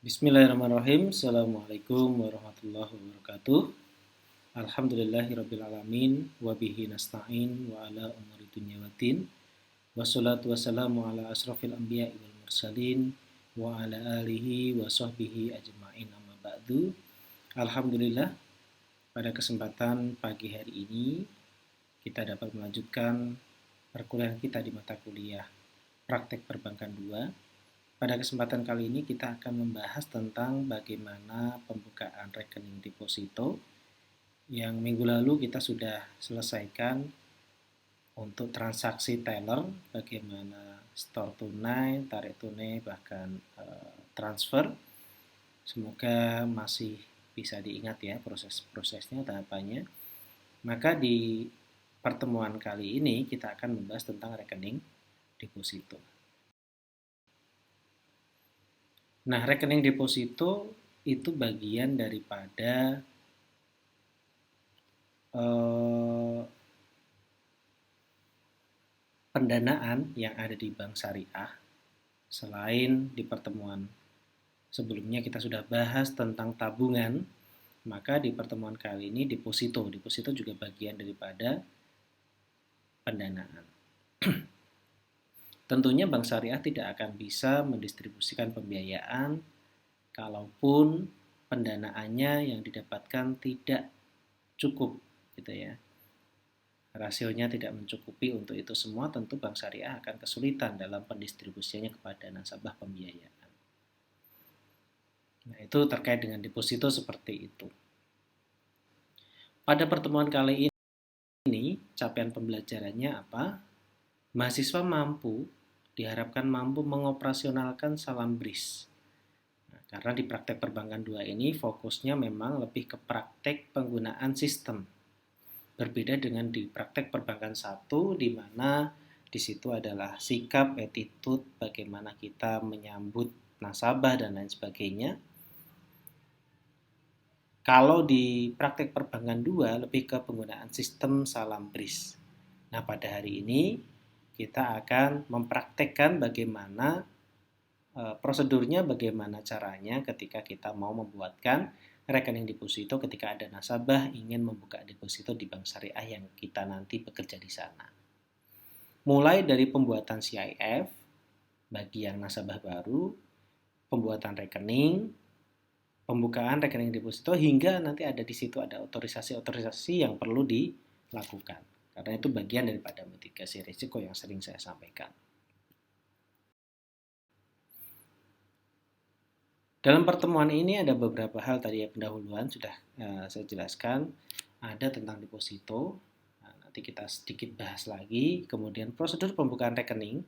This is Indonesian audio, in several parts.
Bismillahirrahmanirrahim. Assalamualaikum warahmatullahi wabarakatuh. Alhamdulillahirrabbilalamin. Wabihi nasta'in wa ala umuri dunya waddin. Wassalatu wassalamu ala asrafil anbiya wal mursalin wa ala alihi wa sahbihi ajma'in amma ba'du. Alhamdulillah, pada kesempatan pagi hari ini kita dapat melanjutkan perkuliahan kita di mata kuliah Praktek Perbankan 2. Pada kesempatan kali ini kita akan membahas tentang bagaimana pembukaan rekening deposito yang minggu lalu kita sudah selesaikan untuk transaksi teller, bagaimana store tunai, tarik tunai, bahkan transfer. Semoga masih bisa diingat ya proses-prosesnya, tahapannya. Maka di pertemuan kali ini kita akan membahas tentang rekening deposito. Nah, rekening deposito itu bagian daripada pendanaan yang ada di bank syariah. Selain di pertemuan sebelumnya kita sudah bahas tentang tabungan, maka di pertemuan kali ini deposito juga bagian daripada pendanaan. Tentunya bank syariah tidak akan bisa mendistribusikan pembiayaan kalaupun pendanaannya yang didapatkan tidak cukup, gitu ya. Rasionya tidak mencukupi untuk itu semua, tentu bank syariah akan kesulitan dalam pendistribusiannya kepada nasabah pembiayaan. Nah, itu terkait dengan deposito seperti itu. Pada pertemuan kali ini, capaian pembelajarannya apa? Mahasiswa diharapkan mampu mengoperasionalkan salam BRIS. Nah, karena di praktek perbankan 2 ini fokusnya memang lebih ke praktek penggunaan sistem. Berbeda dengan di praktek perbankan 1 di mana di situ adalah sikap, attitude, bagaimana kita menyambut nasabah dan lain sebagainya. Kalau di praktek perbankan 2 lebih ke penggunaan sistem salam BRIS. Nah, pada hari ini kita akan mempraktekkan bagaimana prosedurnya, bagaimana caranya ketika kita mau membuatkan rekening deposito ketika ada nasabah ingin membuka deposito di bank syariah yang kita nanti bekerja di sana. Mulai dari pembuatan CIF bagi yang nasabah baru, pembuatan rekening, pembukaan rekening deposito, hingga nanti ada di situ ada otorisasi yang perlu dilakukan. Karena itu bagian daripada mitigasi risiko yang sering saya sampaikan. Dalam pertemuan ini ada beberapa hal tadi ya, pendahuluan sudah saya jelaskan. Ada tentang deposito, nanti kita sedikit bahas lagi. Kemudian prosedur pembukaan rekening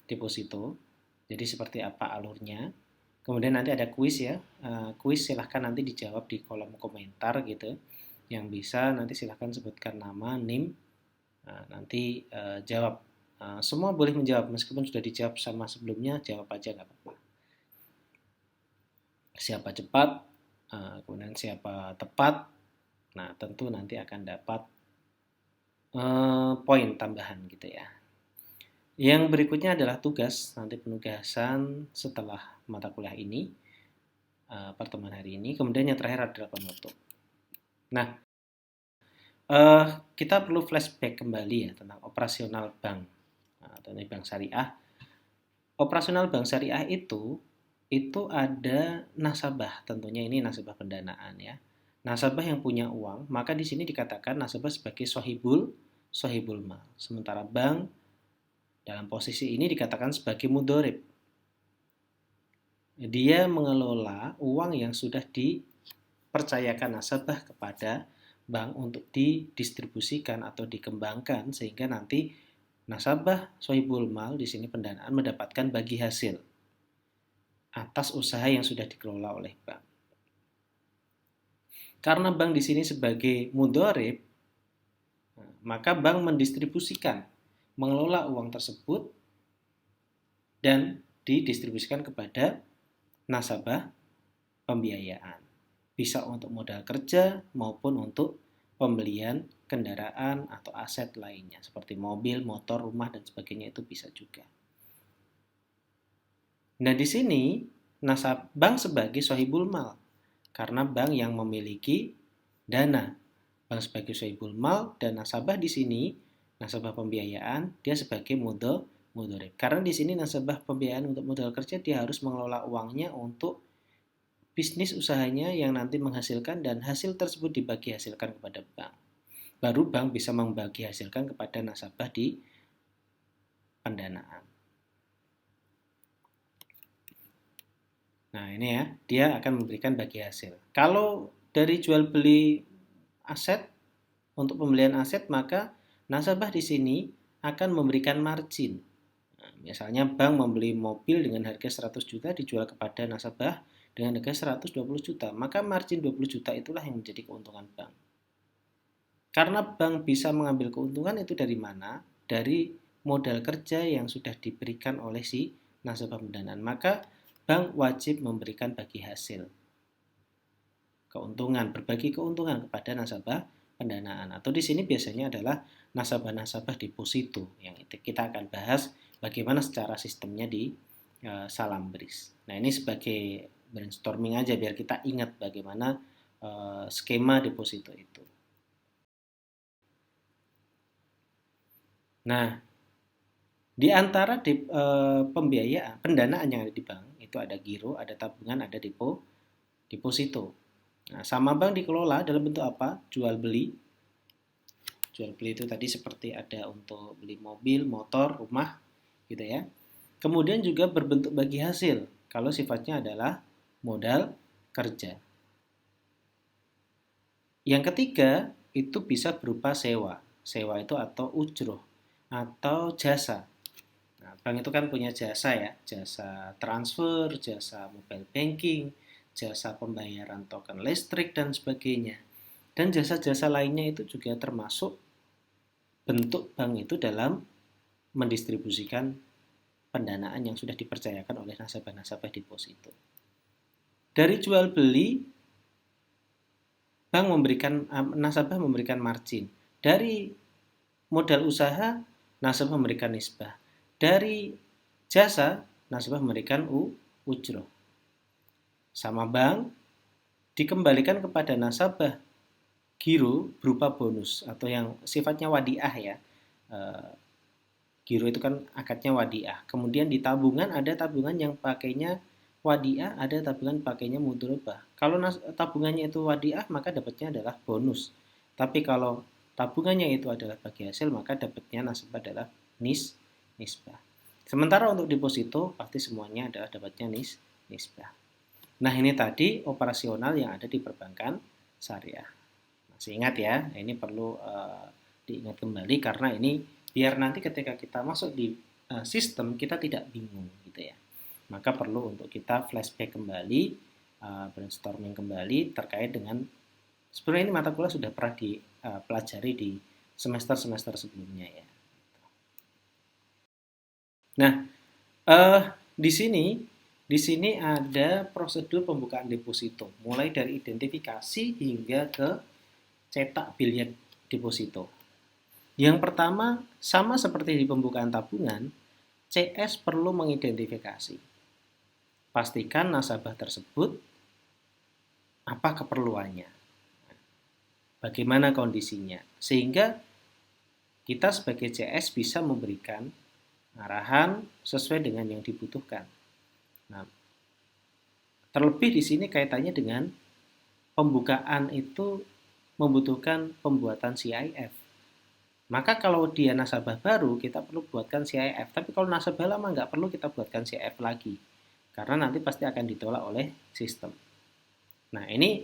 deposito, jadi seperti apa alurnya. Kemudian nanti ada kuis ya, kuis silahkan nanti dijawab di kolom komentar gitu. Yang bisa nanti silahkan sebutkan nama, NIM, nanti jawab. Semua boleh menjawab, meskipun sudah dijawab sama sebelumnya, jawab aja nggak apa-apa. Siapa cepat, kemudian siapa tepat, nah tentu nanti akan dapat poin tambahan gitu ya. Yang berikutnya adalah tugas, nanti penugasan setelah mata kuliah ini, pertemuan hari ini. Kemudian yang terakhir adalah penutup. Nah, kita perlu flashback kembali ya tentang operasional bank atau bank syariah. Operasional bank syariah itu ada nasabah, tentunya ini nasabah pendanaan ya. Nasabah yang punya uang, maka di sini dikatakan nasabah sebagai sohibul mal. Sementara bank dalam posisi ini dikatakan sebagai mudorib. Dia mengelola uang yang sudah dipercayakan nasabah kepada bank untuk didistribusikan atau dikembangkan sehingga nanti nasabah sohibul mal di sini pendanaan mendapatkan bagi hasil atas usaha yang sudah dikelola oleh bank. Karena bank di sini sebagai mudorib, maka bank mendistribusikan, mengelola uang tersebut dan didistribusikan kepada nasabah pembiayaan. Bisa untuk modal kerja maupun untuk pembelian kendaraan atau aset lainnya seperti mobil, motor, rumah dan sebagainya, itu bisa juga. Nah, di sini bank sebagai sohibul mal, karena bank yang memiliki dana. Bank sebagai sohibul mal dan nasabah di sini, nasabah pembiayaan, dia sebagai mudorib. Karena di sini nasabah pembiayaan untuk modal kerja, dia harus mengelola uangnya untuk bisnis usahanya yang nanti menghasilkan, dan hasil tersebut dibagi hasilkan kepada bank. Baru bank bisa membagi hasilkan kepada nasabah di pendanaan. Nah ini ya, dia akan memberikan bagi hasil. Kalau dari jual beli aset, untuk pembelian aset, maka nasabah di sini akan memberikan margin. Nah, misalnya bank membeli mobil dengan harga 100 juta dijual kepada nasabah dengan harga 120 juta, maka margin 20 juta itulah yang menjadi keuntungan bank. Karena bank bisa mengambil keuntungan itu dari mana? Dari modal kerja yang sudah diberikan oleh si nasabah pendanaan. Maka bank wajib memberikan bagi hasil keuntungan, berbagi keuntungan kepada nasabah pendanaan. Atau di sini biasanya adalah nasabah-nasabah deposito yang kita akan bahas bagaimana secara sistemnya di Salambris. Nah ini sebagai brainstorming aja biar kita ingat bagaimana skema deposito itu. Nah, di antara pembiayaan, pendanaan yang ada di bank, itu ada giro, ada tabungan, ada deposito. Nah, sama bank dikelola dalam bentuk apa? Jual beli. Jual beli itu tadi seperti ada untuk beli mobil, motor, rumah, gitu ya. Kemudian juga berbentuk bagi hasil, kalau sifatnya adalah modal kerja. Yang ketiga, itu bisa berupa sewa. Sewa itu atau ujroh, atau jasa. Nah, bank itu kan punya jasa ya, jasa transfer, jasa mobile banking, jasa pembayaran token listrik, dan sebagainya. Dan jasa-jasa lainnya itu juga termasuk bentuk bank itu dalam mendistribusikan pendanaan yang sudah dipercayakan oleh nasabah-nasabah deposito. Dari jual beli, bank nasabah memberikan margin. Dari modal usaha, nasabah memberikan nisbah. Dari jasa, nasabah memberikan ujroh. Sama bank dikembalikan kepada nasabah giro berupa bonus atau yang sifatnya wadiah ya. Giro itu kan akadnya wadiah. Kemudian di tabungan ada tabungan yang pakainya wadiah, ada tabungan pakainya mudharabah. Kalau tabungannya itu wadiah, maka dapatnya adalah bonus. Tapi kalau tabungannya itu adalah bagi hasil, maka dapatnya nasabah adalah nisbah. Sementara untuk deposito, pasti semuanya adalah dapatnya nisbah. Nah ini tadi operasional yang ada di perbankan syariah. Masih ingat ya, ini perlu diingat kembali karena ini biar nanti ketika kita masuk di sistem kita tidak bingung gitu ya. Maka perlu untuk kita flashback kembali, brainstorming kembali terkait dengan sebenarnya ini mata kuliah sudah pernah dipelajari di semester-semester sebelumnya ya. Nah, di sini ada prosedur pembukaan deposito, mulai dari identifikasi hingga ke cetak bilet deposito. Yang pertama, sama seperti di pembukaan tabungan, CS perlu mengidentifikasi. Pastikan nasabah tersebut apa keperluannya, bagaimana kondisinya, sehingga kita sebagai CS bisa memberikan arahan sesuai dengan yang dibutuhkan. Nah, terlebih di sini kaitannya dengan pembukaan itu membutuhkan pembuatan CIF. Maka kalau dia nasabah baru, kita perlu buatkan CIF. Tapi kalau nasabah lama, nggak perlu kita buatkan CIF lagi. Karena nanti pasti akan ditolak oleh sistem. Nah, ini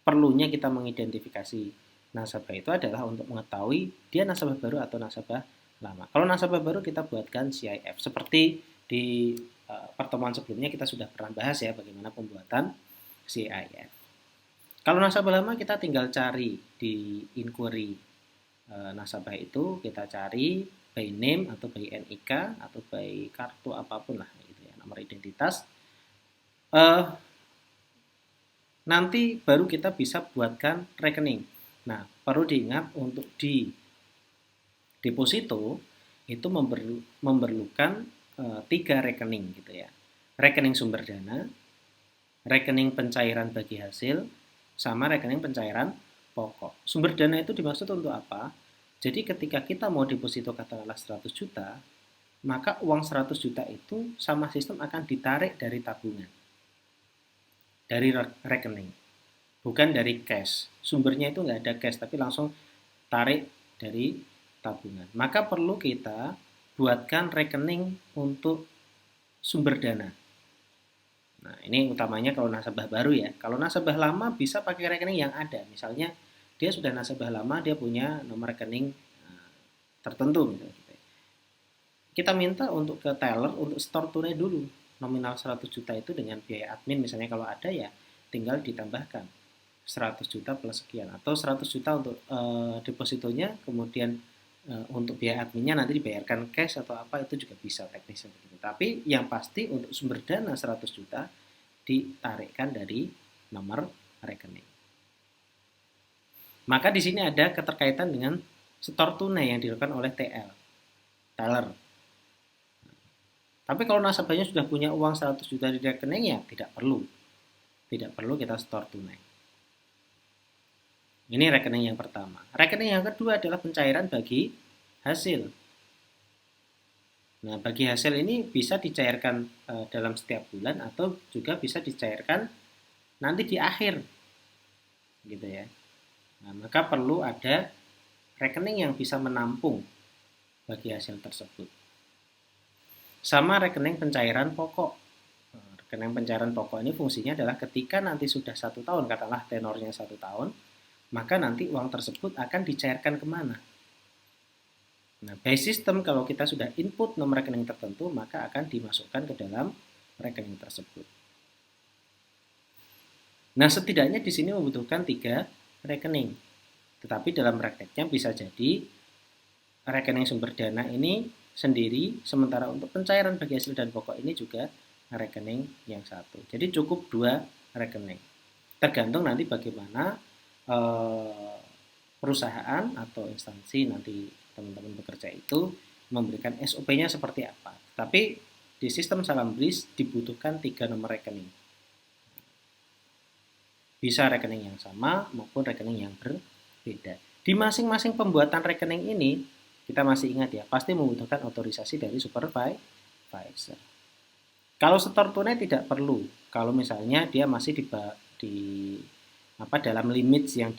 perlunya kita mengidentifikasi nasabah itu adalah untuk mengetahui dia nasabah baru atau nasabah lama. Kalau nasabah baru, kita buatkan CIF. Seperti di pertemuan sebelumnya kita sudah pernah bahas ya bagaimana pembuatan CIF. Kalau nasabah lama, kita tinggal cari di inquiry nasabah itu, kita cari by name atau by NIK atau by kartu apapun lah gitu ya, nomor identitas. Nanti baru kita bisa buatkan rekening. Nah, perlu diingat untuk di deposito itu memerlukan 3 rekening gitu ya. rekening sumber dana, rekening pencairan bagi hasil, sama rekening pencairan pokok. Sumber dana itu dimaksud untuk apa? Jadi ketika kita mau deposito katakanlah 100 juta, maka uang 100 juta itu sama sistem akan ditarik dari tabungan, dari rekening, bukan dari cash. Sumbernya itu nggak ada cash, tapi langsung tarik dari tabungan. Maka perlu kita buatkan rekening untuk sumber dana. Nah, ini utamanya kalau nasabah baru ya. Kalau nasabah lama bisa pakai rekening yang ada. Misalnya dia sudah nasabah lama, dia punya nomor rekening tertentu misalnya. Kita minta untuk ke teller untuk store tunai dulu. Nominal 100 juta itu dengan biaya admin misalnya kalau ada ya tinggal ditambahkan 100 juta plus sekian, atau 100 juta untuk depositonya, kemudian untuk biaya adminnya nanti dibayarkan cash atau apa, itu juga bisa teknisnya begitu. Tapi yang pasti untuk sumber dana 100 juta ditarikkan dari nomor rekening. Maka di sini ada keterkaitan dengan setor tunai yang dilakukan oleh teller. Tapi kalau nasabahnya sudah punya uang 100 juta di rekening ya tidak perlu kita setor tunai. Ini rekening yang pertama. Rekening yang kedua adalah pencairan bagi hasil. Nah, bagi hasil ini bisa dicairkan dalam setiap bulan atau juga bisa dicairkan nanti di akhir, gitu ya. Nah, maka perlu ada rekening yang bisa menampung bagi hasil tersebut. Sama rekening pencairan pokok. Nah, rekening pencairan pokok ini fungsinya adalah ketika nanti sudah 1 tahun, katakanlah tenornya 1 tahun, maka nanti uang tersebut akan dicairkan kemana? Nah, by system kalau kita sudah input nomor rekening tertentu, maka akan dimasukkan ke dalam rekening tersebut. Nah, setidaknya di sini membutuhkan 3 rekening. Tetapi dalam prakteknya bisa jadi rekening sumber dana ini sendiri, sementara untuk pencairan bagi hasil dan pokok ini juga rekening yang satu. Jadi cukup 2 rekening. Tergantung nanti bagaimana perusahaan atau instansi nanti teman-teman bekerja itu memberikan SOP-nya seperti apa. Tapi di sistem salam BRIS dibutuhkan 3 nomor rekening. Bisa rekening yang sama maupun rekening yang berbeda. Di masing-masing pembuatan rekening ini, kita masih ingat ya, pasti membutuhkan otorisasi dari supervisor. Kalau setor tunai tidak perlu, kalau misalnya dia masih dalam limit yang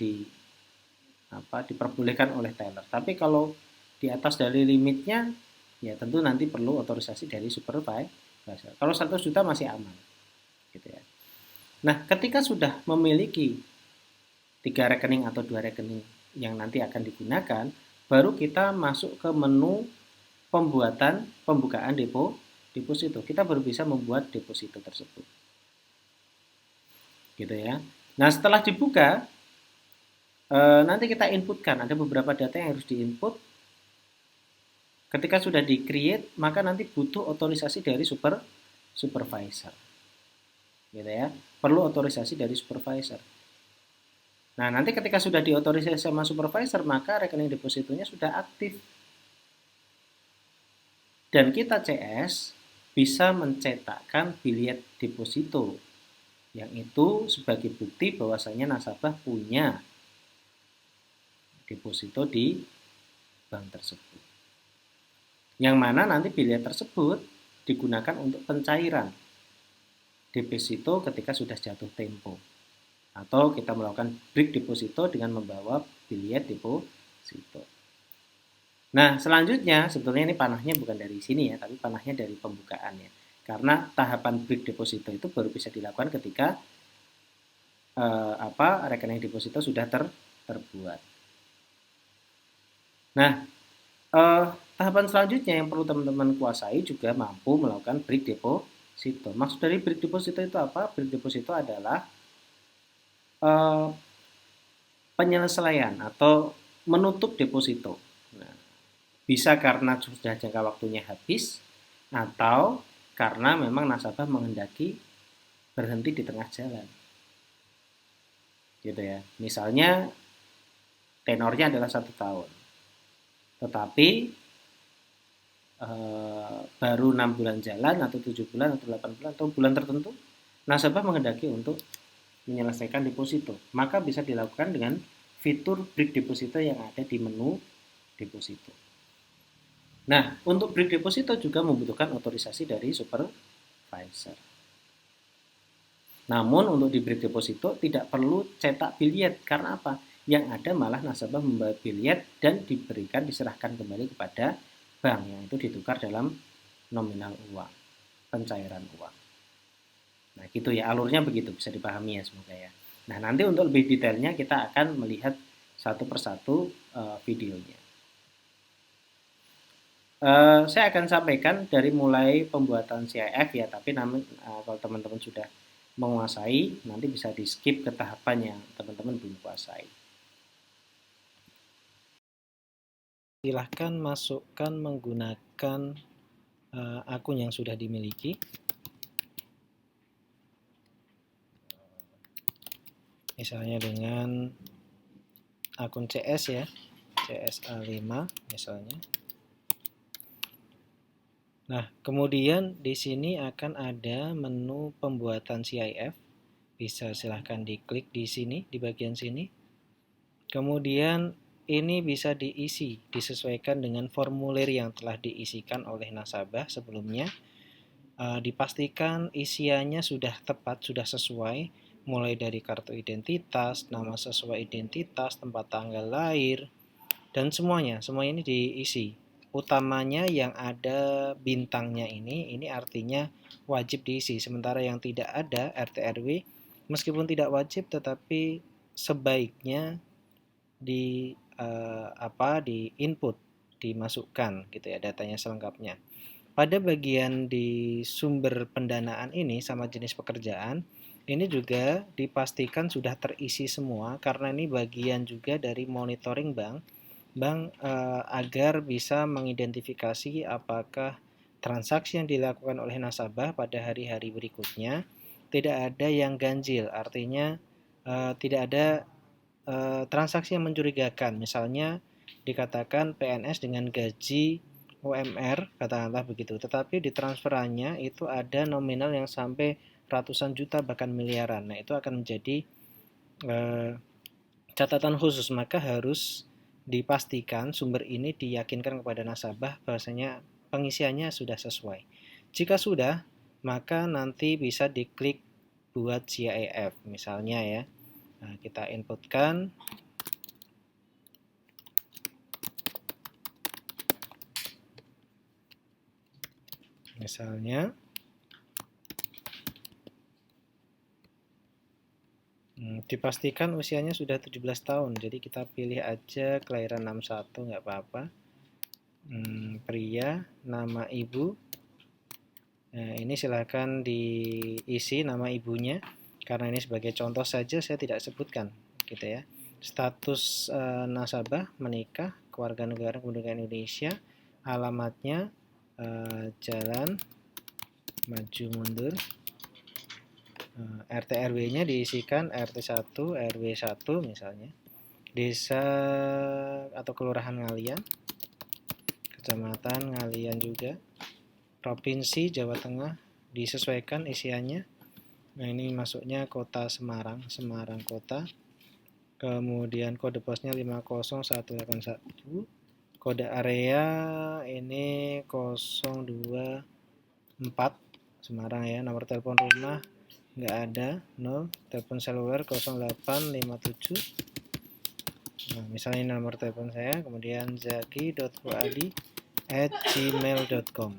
diperbolehkan oleh teller. Tapi kalau di atas dari limitnya, ya tentu nanti perlu otorisasi dari supervisor. Kalau 100 juta masih aman, gitu ya. Nah, ketika sudah memiliki 3 rekening atau 2 rekening yang nanti akan digunakan, baru kita masuk ke menu pembukaan deposito. Kita baru bisa membuat deposito tersebut, gitu ya. Nah, setelah dibuka, nanti kita inputkan, ada beberapa data yang harus diinput. Ketika sudah di-create, maka nanti butuh otorisasi dari supervisor, gitu ya. Perlu otorisasi dari supervisor. Nah, nanti ketika sudah diotorisasi sama supervisor, maka rekening depositonya sudah aktif. Dan kita CS bisa mencetakkan bilet deposito, yang itu sebagai bukti bahwasanya nasabah punya deposito di bank tersebut. Yang mana nanti bilet tersebut digunakan untuk pencairan deposito ketika sudah jatuh tempo. Atau kita melakukan break deposito dengan membawa bilet deposito. Nah, selanjutnya sebetulnya ini panahnya bukan dari sini ya, tapi panahnya dari pembukaan ya. Karena tahapan break deposito itu baru bisa dilakukan ketika rekening deposito sudah terbuat. Nah, tahapan selanjutnya yang perlu teman-teman kuasai juga mampu melakukan break deposito. Maksud dari break deposito itu apa? Break deposito adalah penyelesaian atau menutup deposito. Nah, bisa karena sudah jangka waktunya habis atau karena memang nasabah menghendaki berhenti di tengah jalan, gitu ya. Misalnya tenornya adalah 1 tahun, tetapi baru 6 bulan jalan atau 7 bulan atau 8 bulan atau bulan tertentu, nasabah menghendaki untuk menyelesaikan deposito, maka bisa dilakukan dengan fitur break deposito yang ada di menu deposito. Nah, untuk break deposito juga membutuhkan otorisasi dari supervisor. Namun untuk di break deposito tidak perlu cetak biljet, karena apa? Yang ada malah nasabah membawa biljet dan diserahkan kembali kepada bank, yang itu ditukar dalam nominal uang, pencairan uang. Nah, gitu ya, alurnya begitu, bisa dipahami ya semoga ya. Nah, nanti untuk lebih detailnya kita akan melihat satu persatu videonya. Saya akan sampaikan dari mulai pembuatan CIF ya, tapi namun kalau teman-teman sudah menguasai, nanti bisa di skip ke tahapan yang teman-teman belum kuasai. Silahkan masukkan menggunakan akun yang sudah dimiliki. Misalnya dengan akun CS ya, CSA5 misalnya. Nah, kemudian di sini akan ada menu pembuatan CIF. Bisa silahkan diklik di sini, di bagian sini. Kemudian ini bisa diisi, disesuaikan dengan formulir yang telah diisikan oleh nasabah sebelumnya. Dipastikan isiannya sudah tepat, sudah sesuai, mulai dari kartu identitas, nama sesuai identitas, tempat tanggal lahir, dan semuanya ini diisi. Utamanya yang ada bintangnya ini artinya wajib diisi, sementara yang tidak ada RT RW meskipun tidak wajib tetapi sebaiknya di input, dimasukkan gitu ya datanya selengkapnya. Pada bagian di sumber pendanaan ini sama jenis pekerjaan, ini juga dipastikan sudah terisi semua karena ini bagian juga dari monitoring bank agar bisa mengidentifikasi apakah transaksi yang dilakukan oleh nasabah pada hari-hari berikutnya tidak ada yang ganjil, artinya tidak ada transaksi yang mencurigakan. Misalnya dikatakan PNS dengan gaji UMR, katakanlah begitu, tetapi di transferannya itu ada nominal yang sampai ratusan juta bahkan miliaran. Nah, itu akan menjadi catatan khusus, maka harus dipastikan sumber ini diyakinkan kepada nasabah bahwasanya pengisiannya sudah sesuai. Jika sudah, maka nanti bisa diklik buat CIF misalnya ya. Nah, kita inputkan. Misalnya dipastikan usianya sudah 17 tahun, jadi kita pilih aja kelahiran 61 nggak apa-apa. Pria, nama ibu. Nah, ini silahkan diisi nama ibunya, karena ini sebagai contoh saja saya tidak sebutkan gitu ya. Status nasabah menikah, kewarganegaraan kependudukan Indonesia, alamatnya Jalan Maju Mundur, RT RW-nya diisikan RT 1, RW 1 misalnya, desa atau kelurahan Ngalian, kecamatan Ngalian juga, provinsi Jawa Tengah disesuaikan isiannya. Nah, ini masuknya kota Semarang, Semarang kota. Kemudian kode posnya 50181. Kode area ini 024 Semarang ya. Nomor telepon rumah nggak ada, 0. Telepon seluler 0857. Nah, misalnya ini nomor telepon saya. Kemudian zaki.fuadi@gmail.com.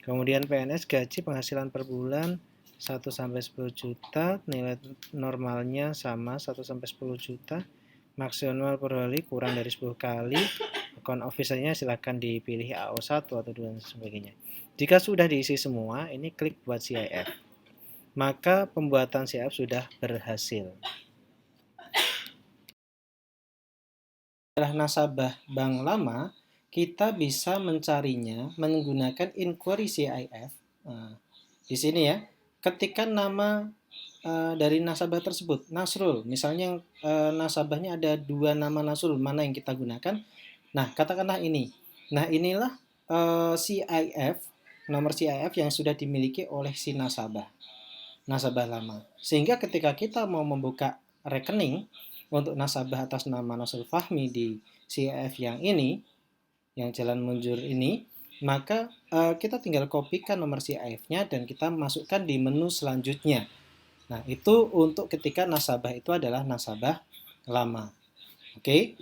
Kemudian PNS gaji penghasilan per bulan 1 sampai 10 juta, nilai normalnya sama 1 sampai 10 juta, maksimal per kali kurang dari 10 kali. Account officernya silahkan dipilih AO1 atau 2 dan sebagainya. Jika sudah diisi semua, ini klik buat CIF. Maka pembuatan CIF sudah berhasil. Setelah nasabah bank lama, kita bisa mencarinya menggunakan inquiry CIF. Nah, di sini ya, ketikkan nama dari nasabah tersebut, Nasrul. Misalnya nasabahnya ada 2 nama Nasrul, mana yang kita gunakan? Nah, katakanlah ini. Nah, inilah CIF, nomor CIF yang sudah dimiliki oleh si nasabah lama. Sehingga ketika kita mau membuka rekening untuk nasabah atas nama Nasrul Fahmi di CIF yang ini, yang Jalan Munjur ini, maka kita tinggal kopikan nomor CIF-nya dan kita masukkan di menu selanjutnya. Nah, itu untuk ketika nasabah itu adalah nasabah lama. Oke,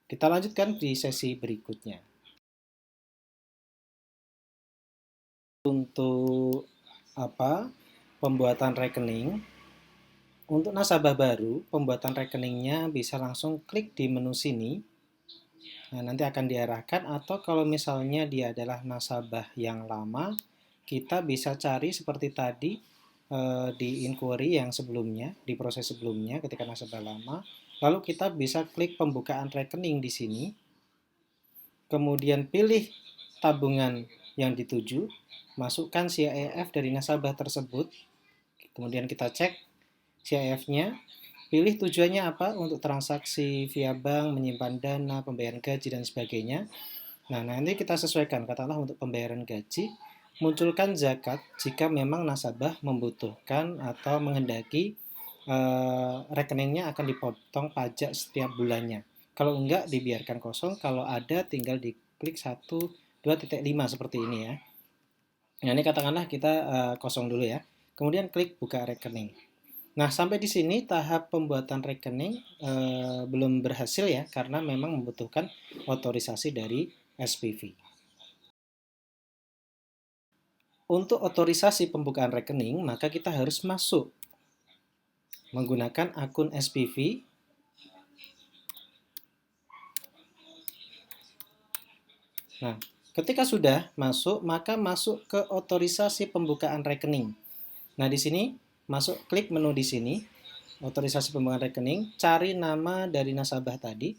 kita lanjutkan di sesi berikutnya. Untuk pembuatan rekening, untuk nasabah baru, pembuatan rekeningnya bisa langsung klik di menu sini. Nah, nanti akan diarahkan, atau kalau misalnya dia adalah nasabah yang lama, kita bisa cari seperti tadi di inquiry yang sebelumnya, di proses sebelumnya ketika nasabah lama. Lalu kita bisa klik pembukaan rekening di sini. Kemudian pilih tabungan yang dituju, masukkan CIF dari nasabah tersebut. Kemudian kita cek CIF-nya, pilih tujuannya apa, untuk transaksi via bank, menyimpan dana, pembayaran gaji, dan sebagainya. Nah, nanti kita sesuaikan, katakanlah untuk pembayaran gaji, munculkan zakat jika memang nasabah membutuhkan atau menghendaki rekeningnya akan dipotong pajak setiap bulannya. Kalau enggak, dibiarkan kosong. Kalau ada, tinggal diklik 1.2.5 seperti ini ya. Nah, ini katakanlah kita kosong dulu ya. Kemudian klik buka rekening. Nah, sampai di sini tahap pembuatan rekening belum berhasil ya, karena memang membutuhkan otorisasi dari SPV. Untuk otorisasi pembukaan rekening, maka kita harus masuk menggunakan akun SPV. Nah, ketika sudah masuk, maka masuk ke otorisasi pembukaan rekening. Nah, di sini masuk, klik menu di sini, otorisasi pembukaan rekening, cari nama dari nasabah tadi.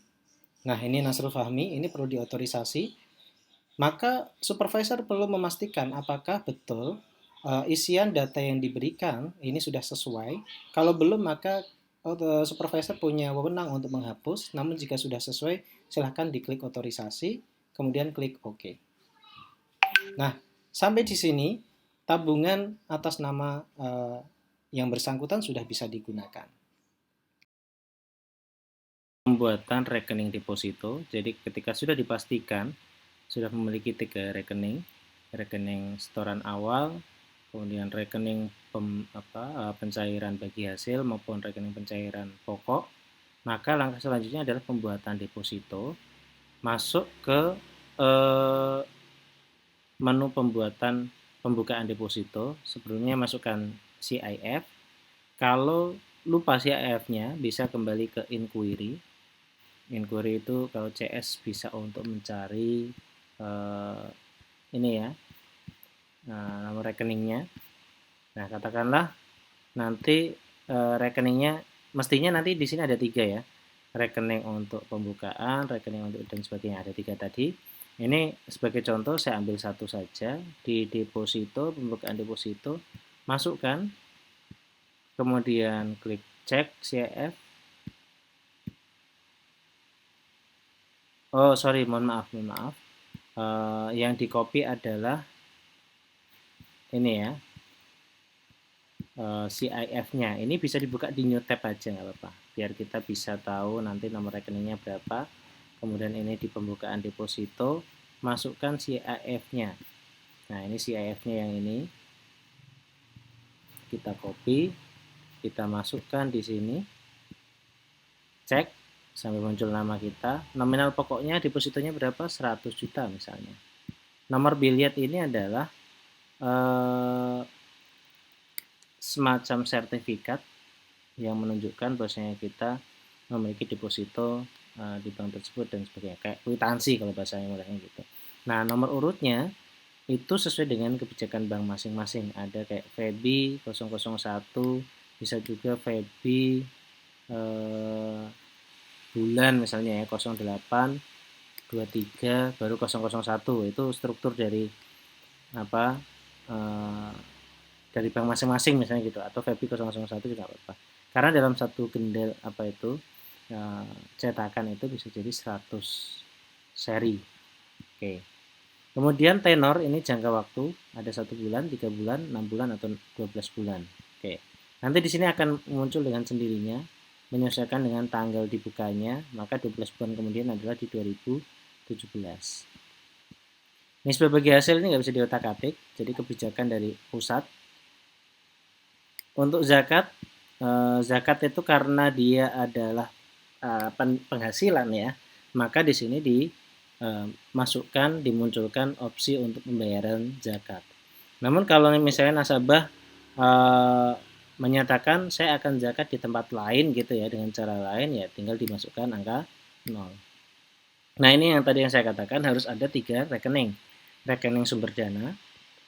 Nah, ini Nasrul Fahmi, ini perlu diotorisasi. Maka supervisor perlu memastikan apakah betul isian data yang diberikan ini sudah sesuai. Kalau belum, maka supervisor punya wewenang untuk menghapus. Namun jika sudah sesuai, silahkan diklik otorisasi, kemudian klik OK. Nah, sampai di sini tabungan atas nama yang bersangkutan sudah bisa digunakan. Pembuatan rekening deposito, jadi ketika sudah dipastikan sudah memiliki 3 rekening, rekening setoran awal, kemudian rekening pencairan bagi hasil maupun rekening pencairan pokok, maka langkah selanjutnya adalah pembuatan deposito. Masuk ke menu pembukaan deposito. Sebelumnya masukkan CIF. Kalau lupa CIF-nya, bisa kembali ke inquiry. Inquiry itu kalau CS bisa untuk mencari ini ya, nomor rekeningnya. Nah, katakanlah nanti rekeningnya mestinya nanti di sini ada 3 ya. Rekening untuk pembukaan, rekening untuk dan sebagainya, ada 3 tadi. Ini sebagai contoh saya ambil satu saja, di deposito, pembukaan deposito, masukkan, kemudian klik cek CIF. Oh sorry, mohon maaf. Yang di copy adalah ini ya, CIF-nya. Ini bisa dibuka di new tab aja nggak apa-apa, biar kita bisa tahu nanti nomor rekeningnya berapa. Kemudian ini di pembukaan deposito, masukkan CIF-nya. Nah, ini CIF-nya yang ini. Kita copy, kita masukkan di sini. Cek sampai muncul nama kita. Nominal pokoknya depositonya berapa? 100 juta misalnya. Nomor biliet ini adalah semacam sertifikat yang menunjukkan bahwasanya kita memiliki deposito di bank tersebut dan sebagainya, kayak kwitansi kalau bahasanya mudahnya gitu. Nah, nomor urutnya itu sesuai dengan kebijakan bank masing-masing. Ada kayak FEBI 001, bisa juga FEBI bulan misalnya ya, 08 23 baru 001. Itu struktur dari dari bank masing-masing misalnya gitu, atau FEBI 001 juga apa-apa. Karena dalam satu gendel cetakan itu bisa jadi 100 seri. Oke. Kemudian tenor ini jangka waktu, ada 1 bulan, 3 bulan, 6 bulan, atau 12 bulan. Oke. Nanti di sini akan muncul dengan sendirinya, menyesuaikan dengan tanggal dibukanya, maka 12 bulan kemudian adalah di 2017. Nisbah bagi hasil ini nggak bisa diotak-atik, jadi kebijakan dari pusat. Untuk zakat, zakat itu karena dia adalah penghasilan ya, maka di sini dimasukkan, dimunculkan opsi untuk pembayaran zakat. Namun kalau misalnya nasabah menyatakan saya akan zakat di tempat lain gitu ya, dengan cara lain, ya tinggal dimasukkan angka 0. Nah ini yang tadi yang saya katakan harus ada 3 rekening. Rekening sumber dana,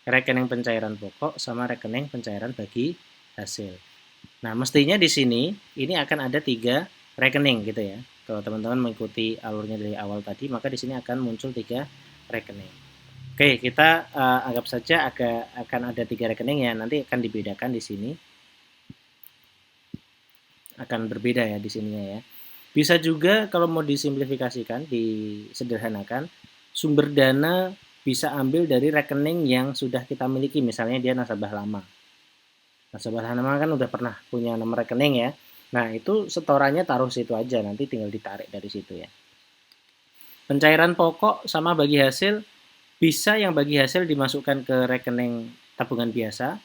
rekening pencairan pokok, sama rekening pencairan bagi hasil. Nah, mestinya di sini ini akan ada 3 rekening gitu ya. Kalau teman-teman mengikuti alurnya dari awal tadi, maka di sini akan muncul 3 rekening. Oke, kita anggap saja akan ada 3 rekening ya. Nanti akan dibedakan di sini. Akan berbeda ya di sininya ya. Bisa juga kalau mau disimplifikasikan, disederhanakan, sumber dana bisa ambil dari rekening yang sudah kita miliki, misalnya dia nasabah lama. Nasabah lama kan udah pernah punya nomor rekening ya. Nah, itu setorannya taruh situ aja, nanti tinggal ditarik dari situ ya. Pencairan pokok sama bagi hasil, bisa yang bagi hasil dimasukkan ke rekening tabungan biasa,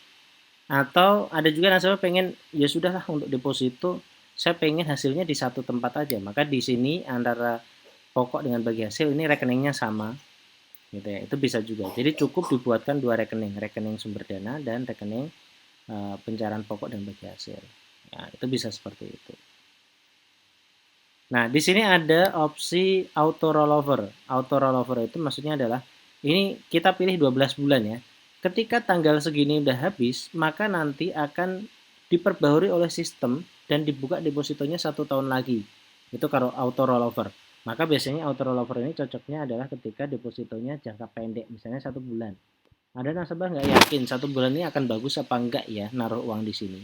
atau ada juga nasabah pengen, ya sudahlah untuk deposito, saya pengen hasilnya di satu tempat aja. Maka di sini antara pokok dengan bagi hasil ini rekeningnya sama, gitu ya. Itu bisa juga. Jadi cukup dibuatkan 2 rekening, rekening sumber dana dan rekening pencairan pokok dan bagi hasil. Nah, itu bisa seperti itu. Nah, di sini ada opsi auto rollover. Auto rollover itu maksudnya adalah ini kita pilih 12 bulan ya. Ketika tanggal segini udah habis, maka nanti akan diperbarui oleh sistem dan dibuka depositonya 1 tahun lagi. Itu kalau auto rollover. Maka biasanya auto rollover ini cocoknya adalah ketika depositonya jangka pendek, misalnya 1 bulan. Ada nasabah nggak yakin 1 bulan ini akan bagus apa enggak ya naruh uang di sini.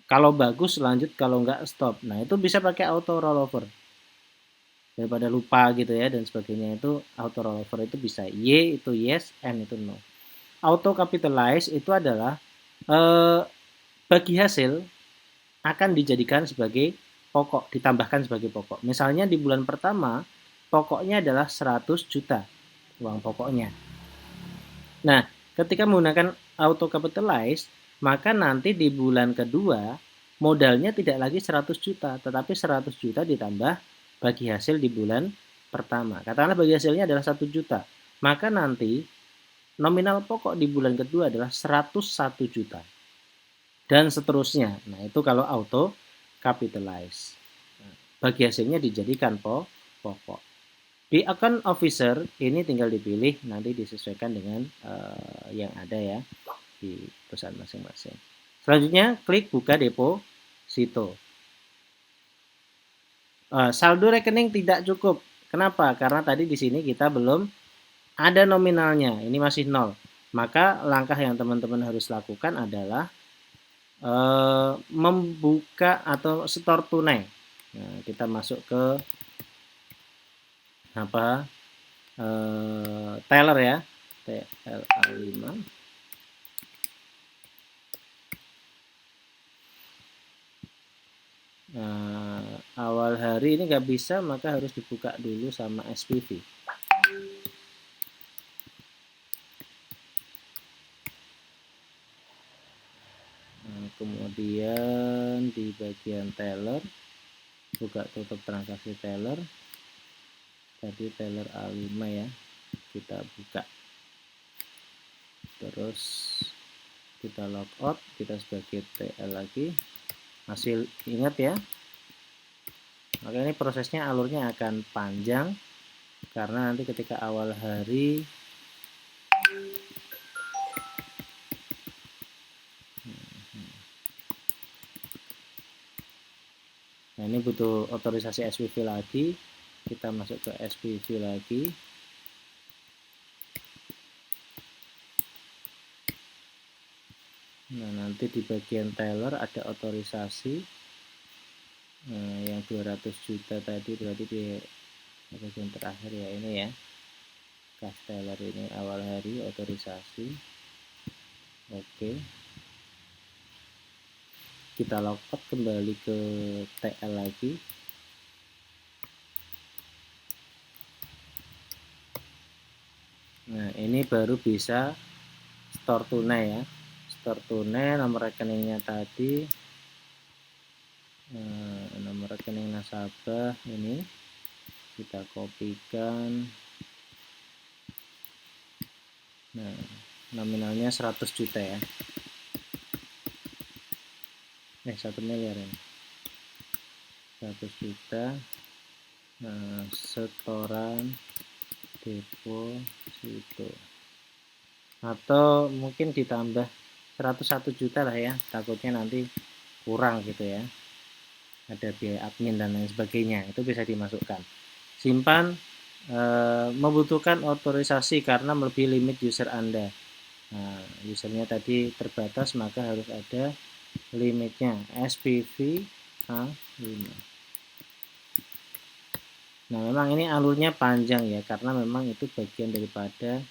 Kalau bagus lanjut, kalau enggak stop. Nah itu bisa pakai auto rollover. Daripada lupa gitu ya dan sebagainya, itu auto rollover itu bisa. Y itu yes, N itu no. Auto capitalize itu adalah bagi hasil akan dijadikan sebagai pokok, ditambahkan sebagai pokok. Misalnya di bulan pertama pokoknya adalah 100 juta uang pokoknya. Nah, ketika menggunakan auto capitalize, maka nanti di bulan kedua modalnya tidak lagi 100 juta, tetapi 100 juta ditambah bagi hasil di bulan pertama. Katakanlah bagi hasilnya adalah 1 juta. Maka nanti nominal pokok di bulan kedua adalah 101 juta. Dan seterusnya. Nah, itu kalau auto capitalize. Bagi hasilnya dijadikan pokok. Di account officer ini tinggal dipilih, nanti disesuaikan dengan yang ada ya di perusahaan masing-masing. Selanjutnya klik buka deposito. Saldo rekening tidak cukup. Kenapa? Karena tadi di sini kita belum ada nominalnya. Ini masih 0. Maka langkah yang teman-teman harus lakukan adalah membuka atau setor tunai. Nah, kita masuk ke apa? Teller ya, TLA5. Nah, awal hari ini nggak bisa, maka harus dibuka dulu sama SPV. Nah, kemudian di bagian teller, buka tutup transaksi teller. Tadi teller A5 ya, kita buka. Terus kita logout, kita sebagai TL lagi. Hasil ingat ya, maka ini prosesnya alurnya akan panjang karena nanti ketika awal hari nah ini butuh otorisasi SPV lagi, kita masuk ke SPV lagi. Nah nanti di bagian teller ada otorisasi yang 200 juta tadi, berarti di bagian terakhir ya ini ya. Casteller ini awal hari otorisasi. Oke. Kita logout kembali ke TL lagi. Nah, ini baru bisa store tunai ya. Store tunai, nomor rekeningnya tadi, nomor rekening nasabah ini kita kopikan. Nah, nominalnya 100 juta ya. 1 miliar ya. 100 juta. Nah, setoran deposito. Atau mungkin ditambah 101 juta lah ya. Takutnya nanti kurang gitu ya. Ada biaya admin dan lain sebagainya. Itu bisa dimasukkan. Simpan, membutuhkan otorisasi karena melebihi limit user Anda. Nah, usernya tadi terbatas, maka harus ada limitnya, SPV A5. Nah, memang ini alurnya panjang ya, karena memang itu bagian daripada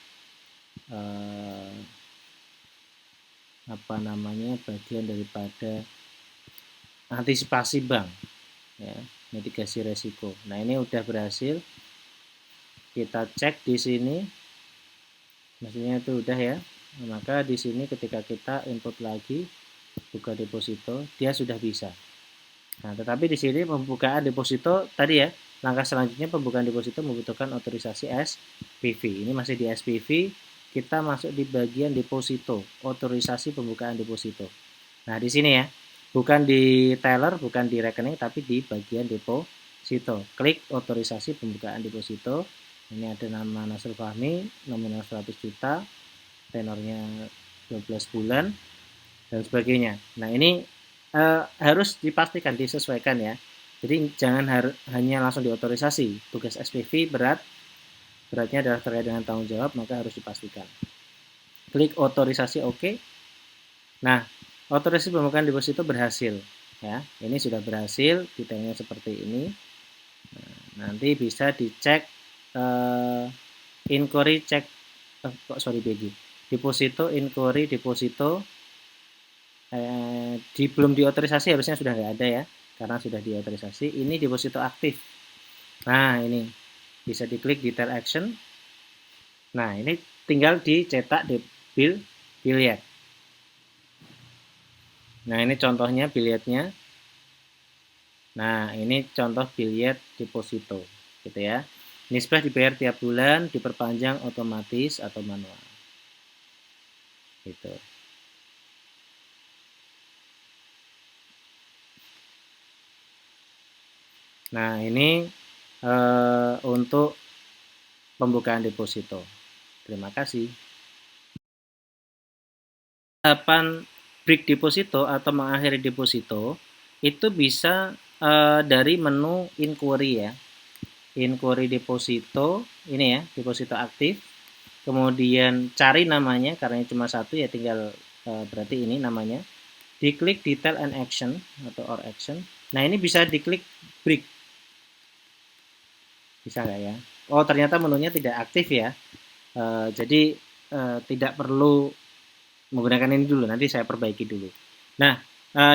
bagian daripada antisipasi bank ya, mitigasi resiko. Nah, ini udah berhasil. Kita cek di sini, maksudnya itu udah ya. Maka di sini ketika kita input lagi buka deposito, dia sudah bisa. Nah, tetapi di sini pembukaan deposito tadi ya, langkah selanjutnya pembukaan deposito membutuhkan otorisasi SPV. Ini masih di SPV, kita masuk di bagian deposito, otorisasi pembukaan deposito. Nah, di sini ya, bukan di teller, bukan di rekening, tapi di bagian deposito. Klik otorisasi pembukaan deposito. Ini ada nama Nasrul Fahmi, nominal 100 juta, tenornya 12 bulan, dan sebagainya. Nah, ini harus dipastikan, disesuaikan ya. Jadi jangan hanya langsung diotorisasi. Tugas SPV beratnya adalah terkait dengan tanggung jawab, maka harus dipastikan. Klik otorisasi OK. Nah, otorisasi pembukaan deposito berhasil ya. Ini sudah berhasil, detailnya seperti ini. Nah, nanti bisa dicek inquiry cek deposito inquiry deposito belum diotorisasi, harusnya sudah nggak ada ya, karena sudah diotorisasi. Ini deposito aktif. Nah, ini bisa diklik detail action. Nah, ini tinggal dicetak di billet. Nah, ini contohnya billetnya. Nah, ini contoh billet deposito gitu ya. Nisbah dibayar tiap bulan, diperpanjang otomatis atau manual. Gitu. Nah, ini untuk pembukaan deposito. Terima kasih. Tahapan break deposito atau mengakhiri deposito itu bisa dari menu inquiry ya. Inquiry deposito, ini ya, deposito aktif. Kemudian cari namanya, karena cuma satu ya, tinggal berarti ini namanya. Diklik detail and action atau or action. Nah, ini bisa diklik break. Bisa nggak ya? Oh, ternyata menunya tidak aktif ya. Jadi tidak perlu menggunakan ini dulu, nanti saya perbaiki dulu. Nah,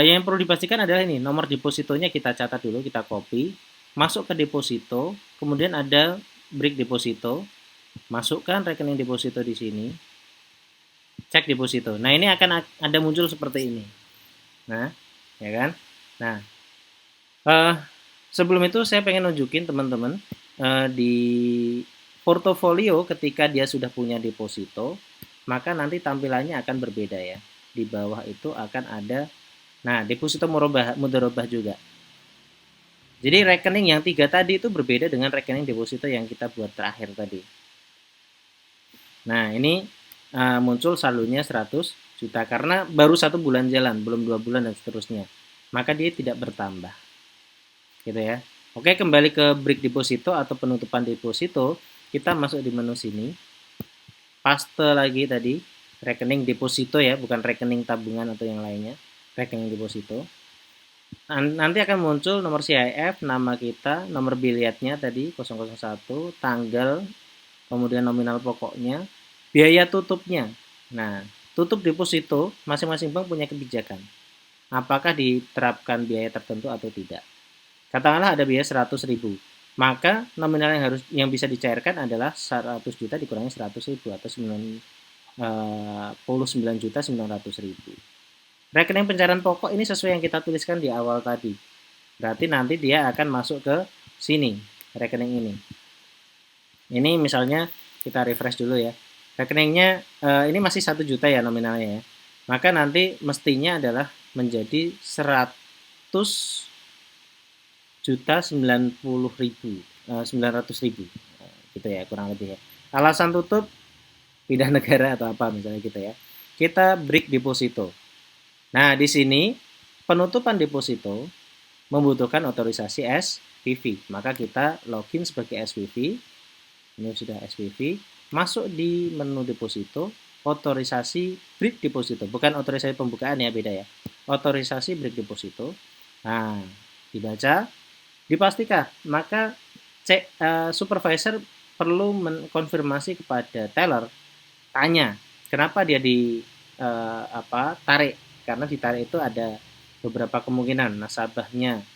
yang perlu dipastikan adalah ini, nomor depositonya kita catat dulu, kita copy, masuk ke deposito, kemudian ada break deposito, masukkan rekening deposito di sini, cek deposito. Nah, ini akan ada muncul seperti ini. Nah, ya kan? Nah, sebelum itu saya pengen nunjukin teman-teman di portofolio ketika dia sudah punya deposito, maka nanti tampilannya akan berbeda ya. Di bawah itu akan ada, nah, deposito mudharabah juga. Jadi rekening yang 3 tadi itu berbeda dengan rekening deposito yang kita buat terakhir tadi. Nah, ini muncul saldonya 100 juta karena baru 1 bulan jalan, belum 2 bulan dan seterusnya. Maka dia tidak bertambah. Gitu ya. Oke, kembali ke break deposito atau penutupan deposito, kita masuk di menu sini. Paste lagi tadi, rekening deposito ya, bukan rekening tabungan atau yang lainnya, rekening deposito. Nanti akan muncul nomor CIF, nama kita, nomor billetnya tadi 001, tanggal kemudian nominal pokoknya, biaya tutupnya. Nah, tutup deposito masing-masing bank punya kebijakan. Apakah diterapkan biaya tertentu atau tidak. Katakanlah ada biaya 100.000, maka nominal yang bisa dicairkan adalah 100 juta dikurangi 100.000 atau 99.900.000. Rekening pencairan pokok ini sesuai yang kita tuliskan di awal tadi. Berarti nanti dia akan masuk ke sini, rekening ini. Ini misalnya kita refresh dulu ya. Rekeningnya ini masih 1 juta ya nominalnya ya. Maka nanti mestinya adalah menjadi 100 juta 900.000 gitu ya kurang lebih ya. Alasan tutup pindah negara atau apa misalnya gitu ya. Kita break deposito. Nah, di sini penutupan deposito membutuhkan otorisasi SPV. Maka kita login sebagai SPV. Ini sudah SPV. Masuk di menu deposito, otorisasi break deposito. Bukan otorisasi pembukaan ya, beda ya. Otorisasi break deposito. Nah, dibaca, dipastikan. Maka supervisor perlu mengkonfirmasi kepada teller, tanya kenapa dia tarik, karena ditarik itu ada beberapa kemungkinan, nasabahnya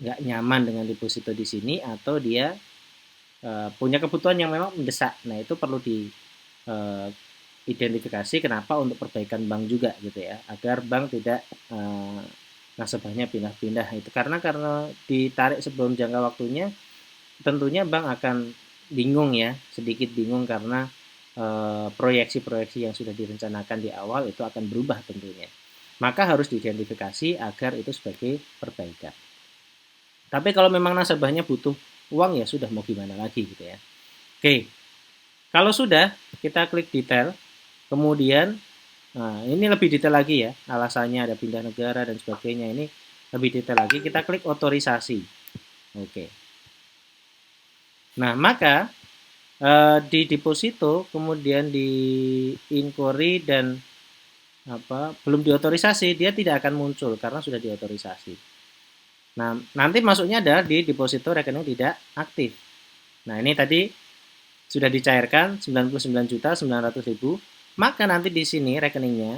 nggak nyaman dengan deposito di sini atau dia punya kebutuhan yang memang mendesak. Nah, itu perlu diidentifikasi kenapa untuk perbaikan bank juga gitu ya, agar bank tidak nasabahnya pindah-pindah. Itu karena ditarik sebelum jangka waktunya, tentunya bank akan bingung ya, sedikit bingung karena proyeksi-proyeksi yang sudah direncanakan di awal itu akan berubah tentunya. Maka harus diidentifikasi agar itu sebagai perbaikan. Tapi kalau memang nasabahnya butuh uang ya sudah, mau gimana lagi gitu ya. Oke, kalau sudah kita klik detail, kemudian nah ini lebih detail lagi ya, alasannya ada pindah negara dan sebagainya, ini lebih detail lagi, kita klik otorisasi. Oke. Nah, maka di deposito, kemudian di inquiry dan belum diotorisasi, dia tidak akan muncul karena sudah diotorisasi. Nah, nanti masuknya adalah di deposito rekening tidak aktif. Nah, ini tadi sudah dicairkan 99.900.000, maka nanti di sini rekeningnya,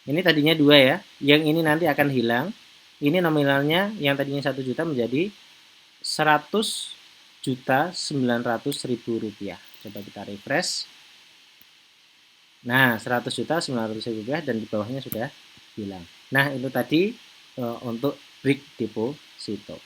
ini tadinya 2 ya, yang ini nanti akan hilang. Ini nominalnya yang tadinya 1 juta menjadi 100.900.000 rupiah. Coba kita refresh. Nah, 100.900.000 rupiah dan di bawahnya sudah hilang. Nah, itu tadi untuk break deposito.